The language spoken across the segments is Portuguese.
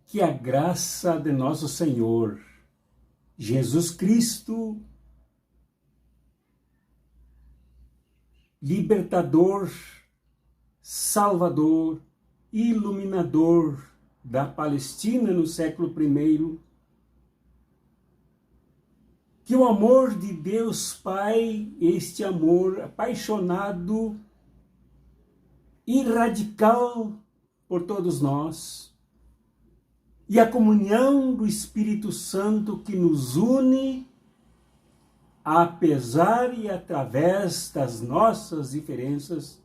Que a graça de nosso Senhor Jesus Cristo, libertador, salvador, iluminador da Palestina no século I, que o amor de Deus Pai, este amor apaixonado e radical por todos nós, e a comunhão do Espírito Santo que nos une, apesar e através das nossas diferenças,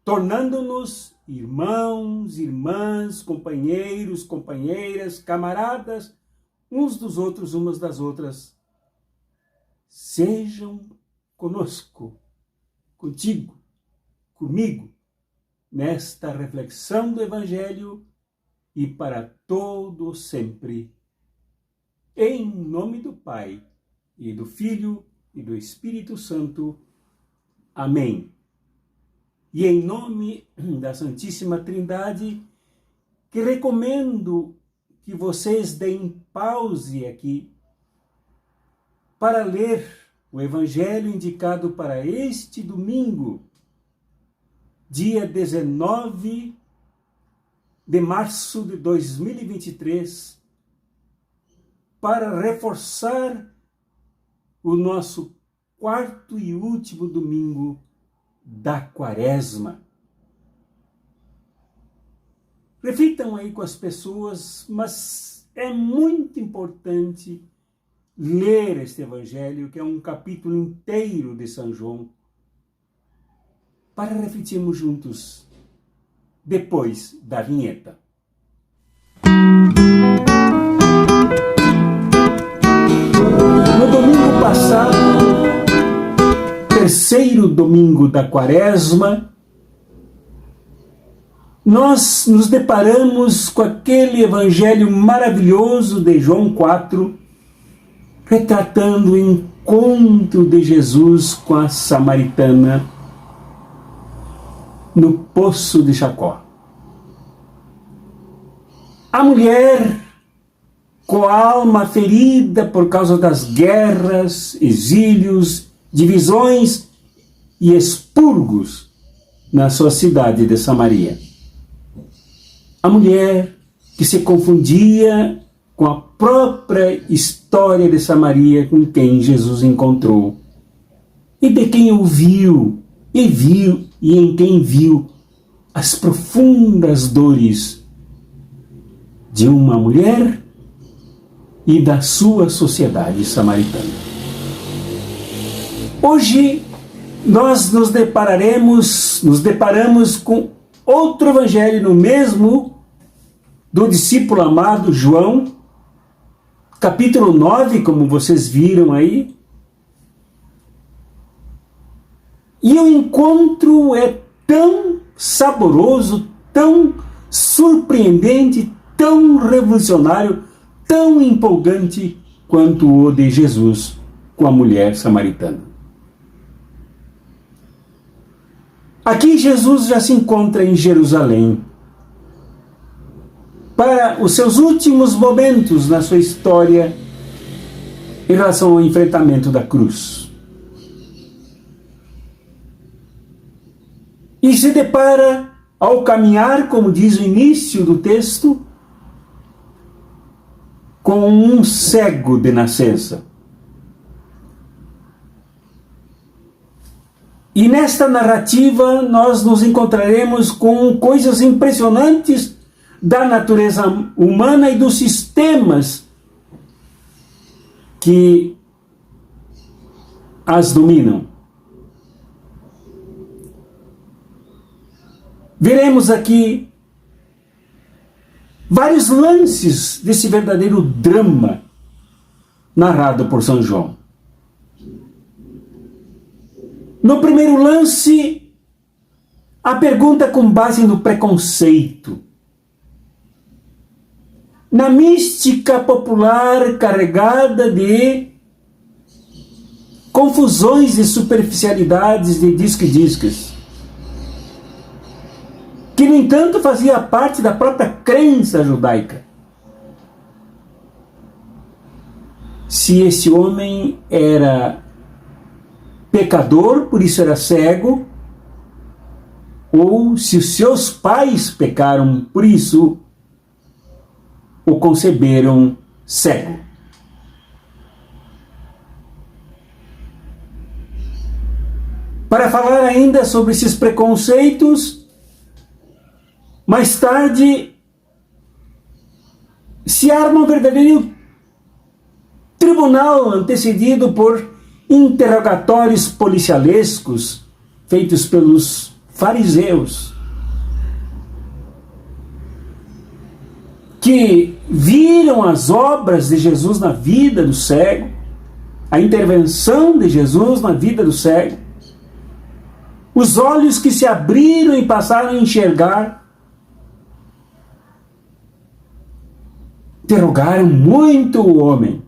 tornando-nos irmãos, irmãs, companheiros, companheiras, camaradas, uns dos outros, umas das outras. Sejam conosco, contigo, comigo, nesta reflexão do Evangelho e para todo sempre. Em nome do Pai, e do Filho, e do Espírito Santo. Amém. E em nome da Santíssima Trindade, que recomendo que vocês deem pause aqui para ler o Evangelho indicado para este domingo, dia 19 de março de 2023, para reforçar o nosso quarto e último domingo da Quaresma. Reflitam aí com as pessoas, mas é muito importante ler este Evangelho, que é um capítulo inteiro de São João, para refletirmos juntos, depois da vinheta. No domingo passado, terceiro domingo da Quaresma, nós nos deparamos com aquele evangelho maravilhoso de João 4, retratando o encontro de Jesus com a samaritana no poço de Jacó. A mulher, com a alma ferida por causa das guerras, exílios, divisões e expurgos na sua cidade de Samaria. A mulher que se confundia com a própria história de Samaria com quem Jesus encontrou, e de quem ouviu e viu, e em quem viu as profundas dores de uma mulher e da sua sociedade samaritana. Hoje nós nos deparamos com outro evangelho no mesmo do discípulo amado João, capítulo 9, como vocês viram aí. E o encontro é tão saboroso, tão surpreendente, tão revolucionário, tão empolgante quanto o de Jesus com a mulher samaritana. Aqui Jesus já se encontra em Jerusalém para os seus últimos momentos na sua história em relação ao enfrentamento da cruz. E se depara, ao caminhar, como diz o início do texto, com um cego de nascença. E nesta narrativa nós nos encontraremos com coisas impressionantes da natureza humana e dos sistemas que as dominam. Veremos aqui vários lances desse verdadeiro drama narrado por São João. No primeiro lance, a pergunta com base no preconceito, na mística popular carregada de confusões e superficialidades de disque-disques. que no entanto fazia parte da própria crença judaica. Se esse homem era pecador, por isso era cego, ou se os seus pais pecaram, por isso o conceberam cego. Para falar ainda sobre esses preconceitos, mais tarde se arma um verdadeiro tribunal antecedido por interrogatórios policialescos feitos pelos fariseus, que viram as obras de Jesus na vida do cego, a intervenção de Jesus na vida do cego, os olhos que se abriram e passaram a enxergar, interrogaram muito o homem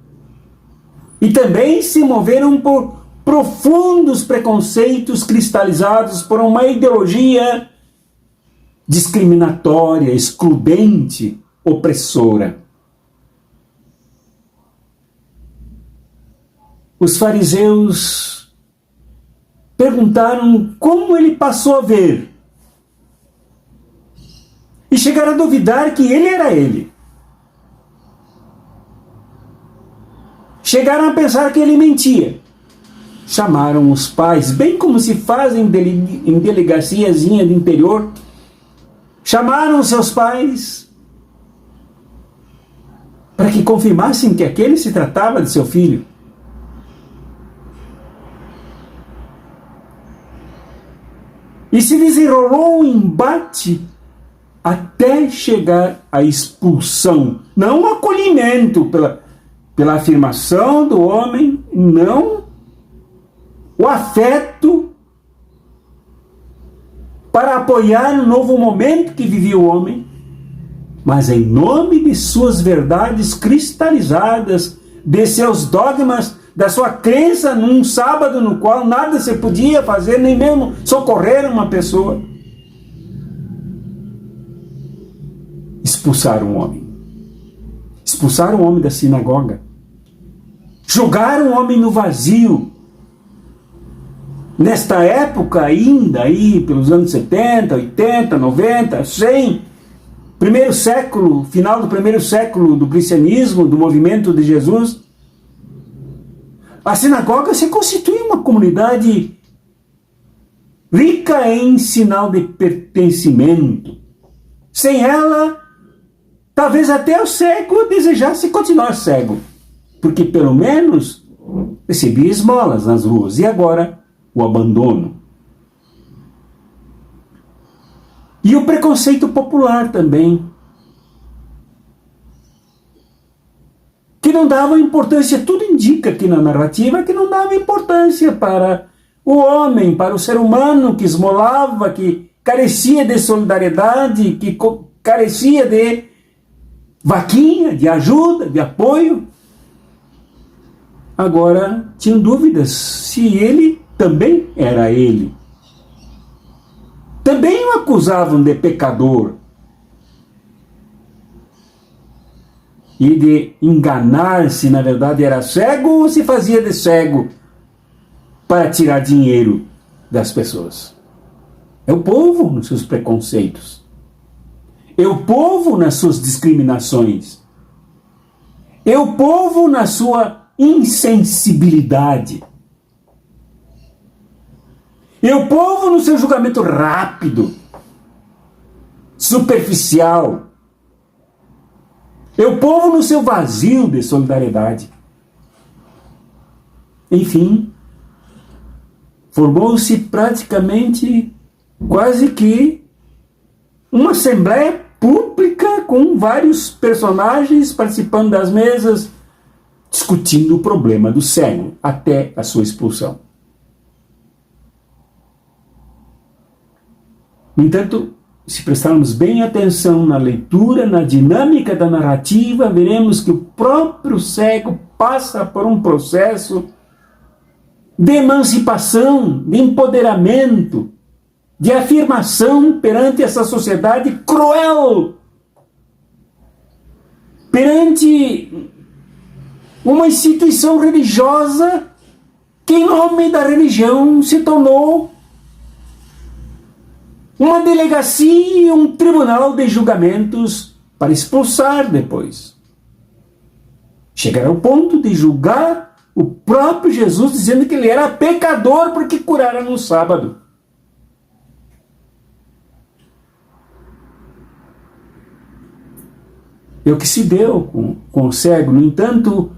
e também se moveram por profundos preconceitos cristalizados por uma ideologia discriminatória, excludente, opressora. Os fariseus perguntaram como ele passou a ver e chegaram a duvidar que ele era ele. Chegaram a pensar que ele mentia. Chamaram os pais, bem como se fazem em delegaciazinha de interior. Chamaram seus pais para que confirmassem que aquele se tratava de seu filho. E se desenrolou um embate até chegar à expulsão, não o acolhimento pela afirmação do homem, não o afeto para apoiar o novo momento que vivia o homem, mas em nome de suas verdades cristalizadas, de seus dogmas, da sua crença num sábado no qual nada se podia fazer, nem mesmo socorrer uma pessoa. Expulsaram o homem. Expulsaram o homem da sinagoga. Jogaram o homem no vazio. Nesta época ainda, aí pelos anos 70, 80, 90, 100, primeiro século, final do primeiro século do cristianismo, do movimento de Jesus, a sinagoga se constitui uma comunidade rica em sinal de pertencimento. Sem ela, talvez até o cego desejasse continuar cego, porque pelo menos recebia esmolas nas ruas. E agora, o abandono. E o preconceito popular também, que não dava importância, tudo indica aqui na narrativa que não dava importância para o homem, para o ser humano que esmolava, que carecia de solidariedade, que carecia de vaquinha, de ajuda, de apoio. Agora tinham dúvidas se ele também era ele. Também o acusavam de pecador e de enganar se na verdade era cego ou se fazia de cego para tirar dinheiro das pessoas. É o povo nos seus preconceitos. É o povo nas suas discriminações. É o povo na sua insensibilidade. É o povo no seu julgamento rápido, superficial. É o povo no seu vazio de solidariedade. Enfim, formou-se praticamente quase que uma assembleia pública com vários personagens participando das mesas, discutindo o problema do cego até a sua expulsão. No entanto, se prestarmos bem atenção na leitura, na dinâmica da narrativa, veremos que o próprio cego passa por um processo de emancipação, de empoderamento, de afirmação perante essa sociedade cruel, perante uma instituição religiosa que, em nome da religião, se tornou uma delegacia e um tribunal de julgamentos para expulsar depois. Chegaram ao ponto de julgar o próprio Jesus, dizendo que ele era pecador porque curara no sábado. É o que se deu com o cego. No entanto,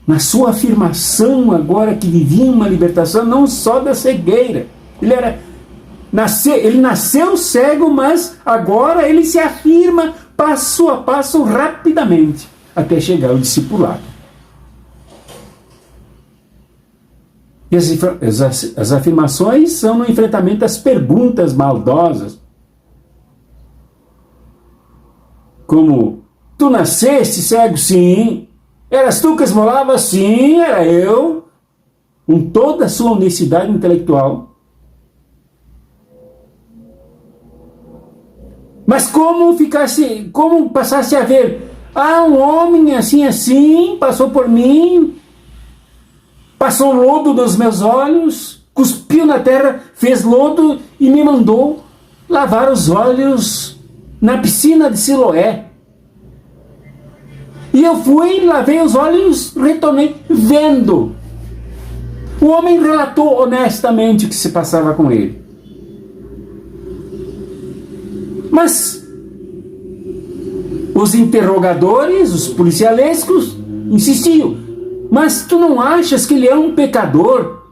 na sua afirmação agora que vivia uma libertação não só da cegueira. Ele nasceu cego, mas agora ele se afirma passo a passo rapidamente até chegar ao discipulado. E as afirmações são no enfrentamento às perguntas maldosas. Como, tu nasceste cego? Sim. Eras tu que esmolava? Sim, era eu. Com toda a sua honestidade intelectual. Mas como passasse a ver? Um homem assim, passou por mim, passou lodo nos meus olhos, cuspiu na terra, fez lodo e me mandou lavar os olhos na piscina de Siloé. E eu fui, lavei os olhos, retornei vendo. O homem relatou honestamente o que se passava com ele. Mas os interrogadores, os policialescos, insistiam. Mas tu não achas que ele é um pecador?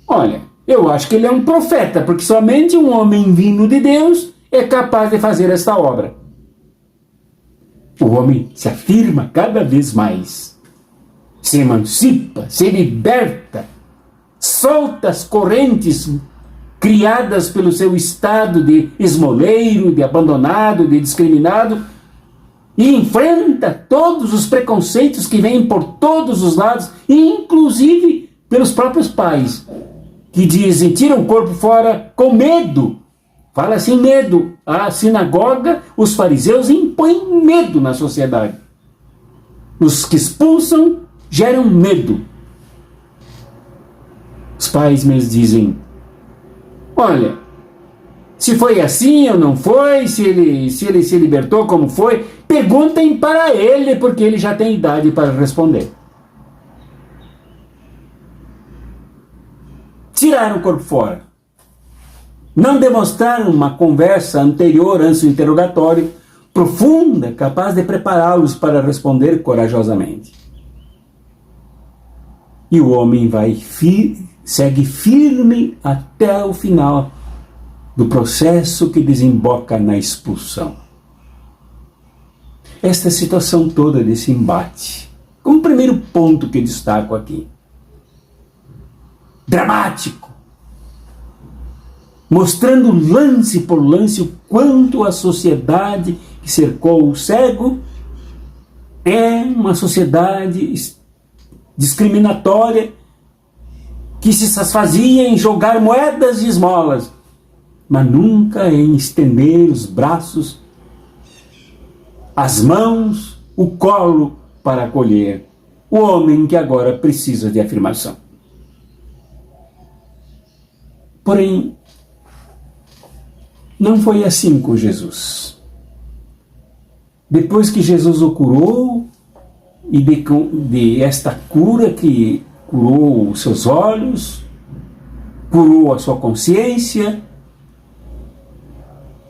Olha, eu acho que ele é um profeta, porque somente um homem vindo de Deus é capaz de fazer esta obra. O homem se afirma cada vez mais, se emancipa, se liberta, solta as correntes criadas pelo seu estado de esmoleiro, de abandonado, de discriminado, e enfrenta todos os preconceitos que vêm por todos os lados, inclusive pelos próprios pais, que dizem, tiram o corpo fora com medo. Fala assim, medo. A sinagoga, os fariseus impõem medo na sociedade. Os que expulsam geram medo. Os pais mesmo dizem, olha, se foi assim ou não foi, se ele se libertou, como foi, perguntem para ele, porque ele já tem idade para responder. Tiraram o corpo fora. Não demonstraram uma conversa anterior, antes do interrogatório, profunda, capaz de prepará-los para responder corajosamente. E o homem segue firme até o final do processo que desemboca na expulsão. Esta situação toda desse embate, como primeiro ponto que destaco aqui, dramático, mostrando lance por lance o quanto a sociedade que cercou o cego é uma sociedade discriminatória que se satisfazia em jogar moedas e esmolas, mas nunca em estender os braços, as mãos, o colo para acolher o homem que agora precisa de afirmação. Porém, não foi assim com Jesus. Depois que Jesus o curou, e de esta cura que curou os seus olhos, curou a sua consciência,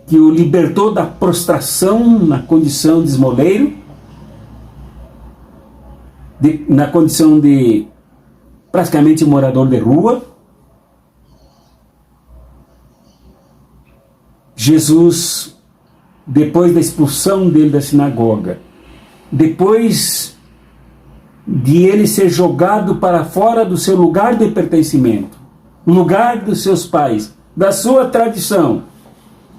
que o libertou da prostração na condição de esmoleiro, na condição de praticamente morador de rua, Jesus, depois da expulsão dele da sinagoga, depois de ele ser jogado para fora do seu lugar de pertencimento, o lugar dos seus pais, da sua tradição,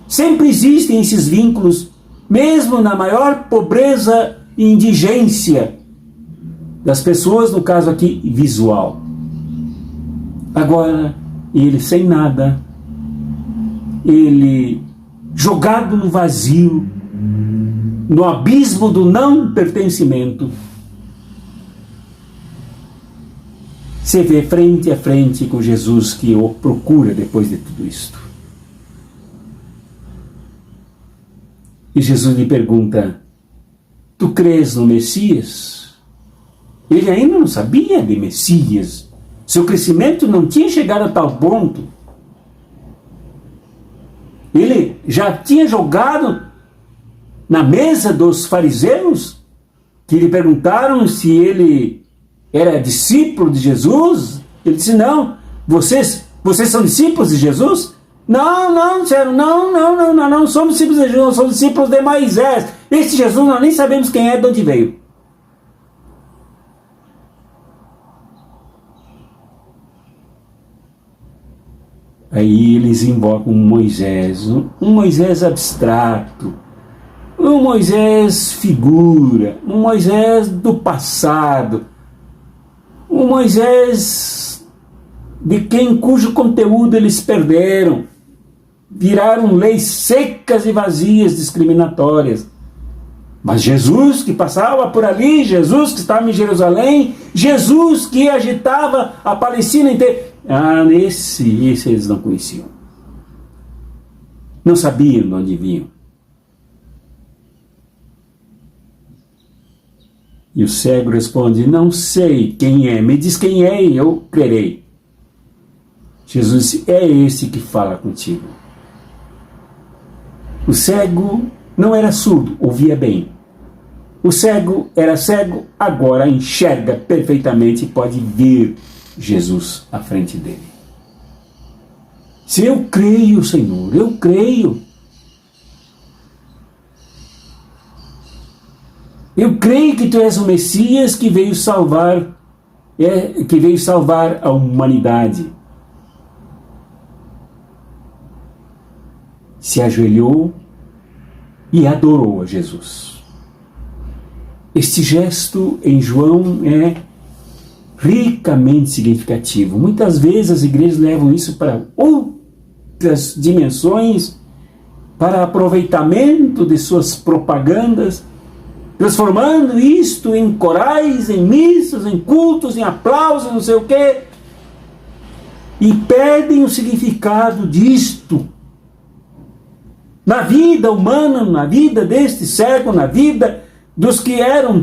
sempre existem esses vínculos, mesmo na maior pobreza e indigência das pessoas, no caso aqui, visual. Agora, e ele sem nada, ele jogado no vazio, no abismo do não pertencimento, se vê frente a frente com Jesus que o procura depois de tudo isto. E Jesus lhe pergunta: tu crês no Messias? Ele ainda não sabia de Messias. Seu crescimento não tinha chegado a tal ponto. Ele já tinha jogado na mesa dos fariseus, que lhe perguntaram se ele era discípulo de Jesus. Ele disse: não, vocês são discípulos de Jesus? Não, disseram, não somos discípulos de Jesus, somos discípulos de Moisés. Esse Jesus nós nem sabemos quem é, de onde veio. Aí eles invocam um Moisés abstrato, um Moisés figura, um Moisés do passado, um Moisés cujo conteúdo eles perderam, viraram leis secas e vazias, discriminatórias. Mas Jesus que passava por ali, Jesus que estava em Jerusalém, Jesus que agitava a Palestina inteira, esse eles não conheciam. Não sabiam de onde vinham. E o cego responde: não sei quem é, me diz quem é e eu crerei. Jesus disse: é esse que fala contigo. O cego não era surdo, ouvia bem. O cego era cego, agora enxerga perfeitamente e pode ver Jesus à frente dele. Se eu creio, Senhor, eu creio. Eu creio que Tu és o Messias que veio salvar a humanidade. Se ajoelhou e adorou a Jesus. Este gesto em João é ricamente significativo. Muitas vezes as igrejas levam isso para outras dimensões, para aproveitamento de suas propagandas, transformando isto em corais, em missas, em cultos, em aplausos, não sei o quê, e perdem o significado disto na vida humana, na vida deste cego, na vida dos que eram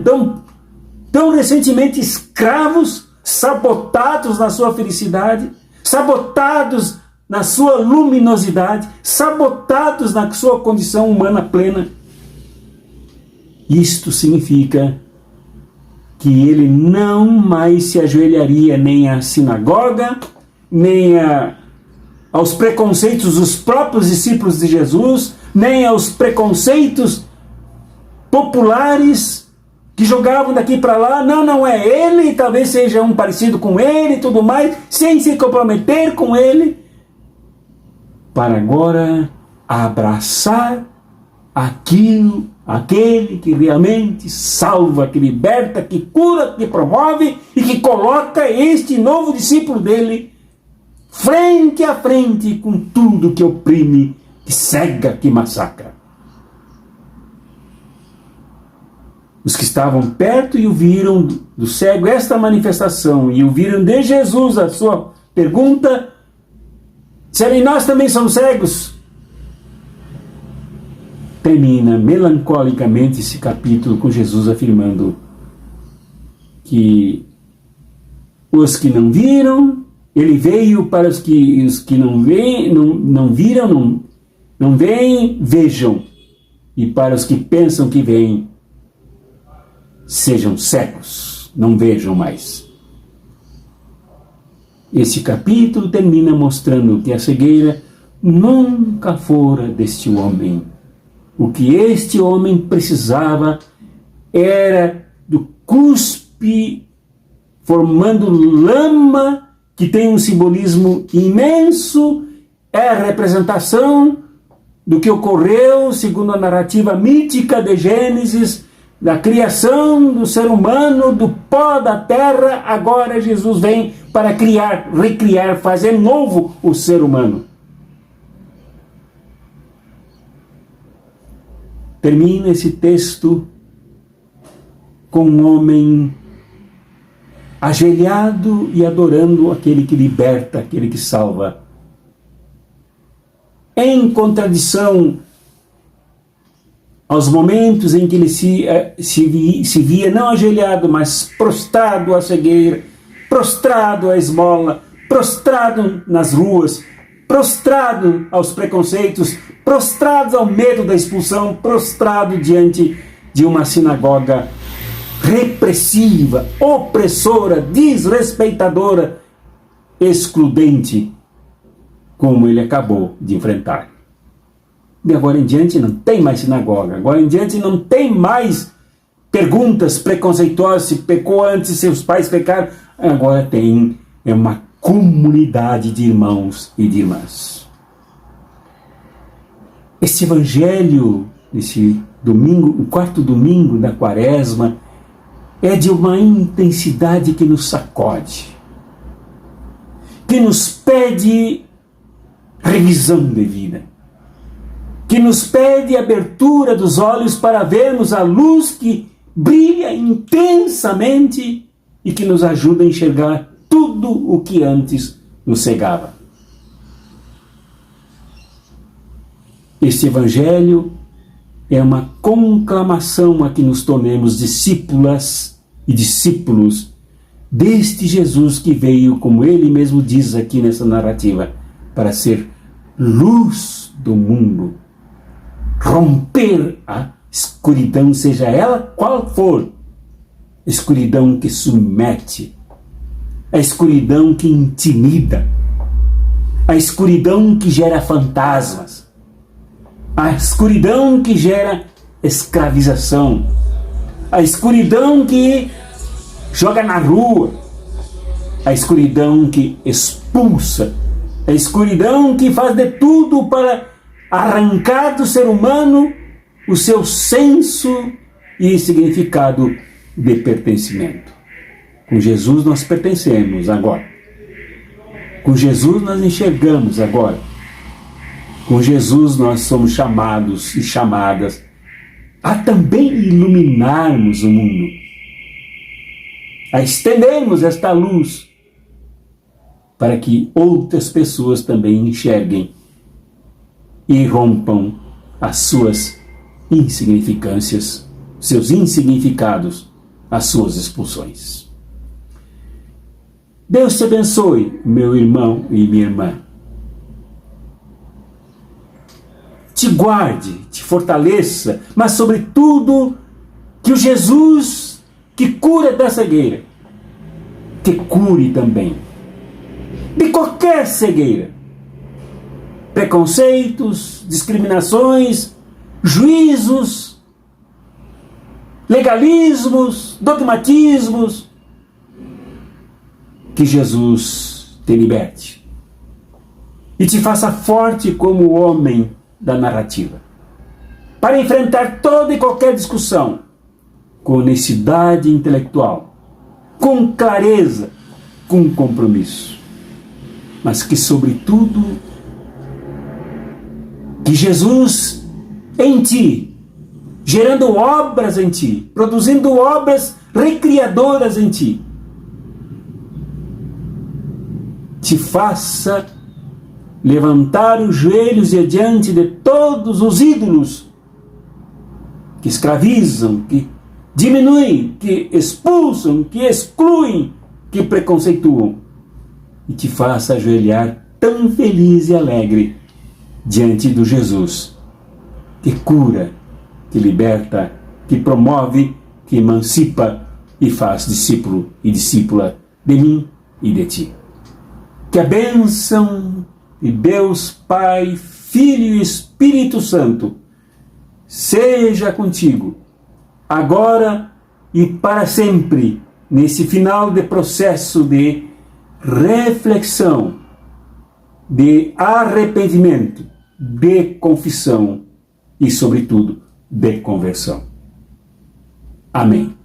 tão recentemente escravos, sabotados na sua felicidade, sabotados na sua luminosidade, sabotados na sua condição humana plena. Isto significa que ele não mais se ajoelharia nem à sinagoga, nem aos preconceitos dos próprios discípulos de Jesus, nem aos preconceitos populares que jogavam daqui para lá. Não é ele, talvez seja um parecido com ele e tudo mais, sem se comprometer com ele, para agora abraçar aquele que realmente salva, que liberta, que cura, que promove e que coloca este novo discípulo dele frente a frente com tudo que oprime, que cega, que massacra. Os que estavam perto e ouviram do cego esta manifestação e ouviram de Jesus a sua pergunta, disseram: e nós também somos cegos? Termina melancolicamente esse capítulo com Jesus afirmando que os que não viram, ele veio para os que não viram, não veem, vejam, e para os que pensam que veem, sejam cegos, não vejam mais. Esse capítulo termina mostrando que a cegueira nunca fora deste homem. O que este homem precisava era do cuspe formando lama, que tem um simbolismo imenso, é a representação do que ocorreu, segundo a narrativa mítica de Gênesis, da criação do ser humano, do pó da terra, agora Jesus vem para criar, recriar, fazer novo o ser humano. Termina esse texto com um homem ajoelhado e adorando aquele que liberta, aquele que salva. Em contradição aos momentos em que ele se via não ajoelhado, mas prostrado à cegueira, prostrado à esmola, prostrado nas ruas, prostrado aos preconceitos, prostrado ao medo da expulsão, prostrado diante de uma sinagoga repressiva, opressora, desrespeitadora, excludente, como ele acabou de enfrentar. De agora em diante não tem mais sinagoga, agora em diante não tem mais perguntas preconceituosas, se pecou antes, seus pais pecaram, agora tem uma comunidade de irmãos e de irmãs. Esse evangelho, esse domingo, o quarto domingo da Quaresma, é de uma intensidade que nos sacode, que nos pede revisão de vida, que nos pede abertura dos olhos para vermos a luz que brilha intensamente e que nos ajuda a enxergar tudo o que antes nos cegava. Este evangelho é uma conclamação a que nos tornemos discípulas e discípulos deste Jesus que veio, como ele mesmo diz aqui nessa narrativa, para ser luz do mundo, romper a escuridão, seja ela qual for, escuridão que submete, a escuridão que intimida, a escuridão que gera fantasmas, a escuridão que gera escravização, a escuridão que joga na rua, a escuridão que expulsa, a escuridão que faz de tudo para arrancar do ser humano o seu senso e significado de pertencimento. Com Jesus nós pertencemos agora. Com Jesus nós enxergamos agora. Com Jesus nós somos chamados e chamadas a também iluminarmos o mundo, a estendermos esta luz para que outras pessoas também enxerguem e rompam as suas insignificâncias, seus insignificados, as suas expulsões. Deus te abençoe, meu irmão e minha irmã. Te guarde, te fortaleça, mas sobretudo que o Jesus que cura da cegueira, te cure também de qualquer cegueira, preconceitos, discriminações, juízos, legalismos, dogmatismos. Que Jesus te liberte e te faça forte como o homem da narrativa, para enfrentar toda e qualquer discussão com honestidade intelectual, com clareza, com compromisso, mas que sobretudo que Jesus em ti, gerando obras em ti, produzindo obras recriadoras em ti, te faça levantar os joelhos diante de todos os ídolos que escravizam, que diminuem, que expulsam, que excluem, que preconceituam, e te faça ajoelhar tão feliz e alegre diante do Jesus que cura, que liberta, que promove, que emancipa e faz discípulo e discípula de mim e de ti. Que a bênção de Deus Pai, Filho e Espírito Santo seja contigo, agora e para sempre, nesse final de processo de reflexão, de arrependimento, de confissão e, sobretudo, de conversão. Amém.